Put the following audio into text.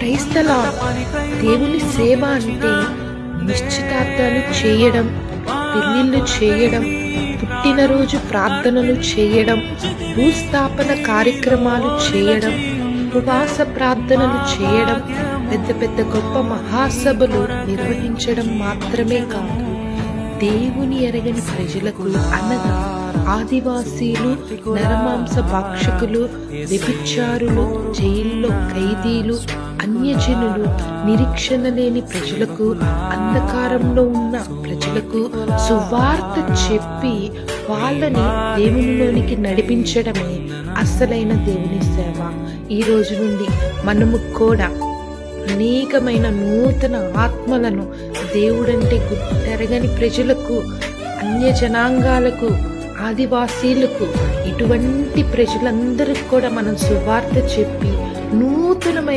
క్రైస్తల దేవుని సేవ అంటే నిశ్చితార్థాలు చేయడం, పెళ్ళిళ్ళు చేయడం, పుట్టినరోజు ప్రార్థనలు చేయడం, భూస్థాపన కార్యక్రమాలు చేయడం, ఉపవాస ప్రార్థనలు చేయడం, పెద్ద పెద్ద గొప్ప మహాసభలు నిర్వహించడం మాత్రమే కాదు, దేవుని ఎరగని ప్రజలకు అనగా ఆదివాసీలు, నరమాంస భక్షకులు, వ్యభిచారులు, జైల్లో ఖైదీలు, అన్యజనులు, నిరీక్షణ లేని ప్రజలకు, అంధకారంలో ఉన్న ప్రజలకు సువార్త చెప్పి వాళ్ళని దేవునిలోనికి నడిపించడమే అసలైన దేవుని సేవ. ఈ రోజు నుండి మనము కూడా అనేకమైన నూతన ఆత్మలను దేవుడంటే గుర్తెరగని ప్రజలకు, అన్య జనాంగాలకు, ఆదివాసీలకు, ఇటువంటి ప్రజలందరికీ కూడా మనం సువార్త చెప్పి నూతనమైన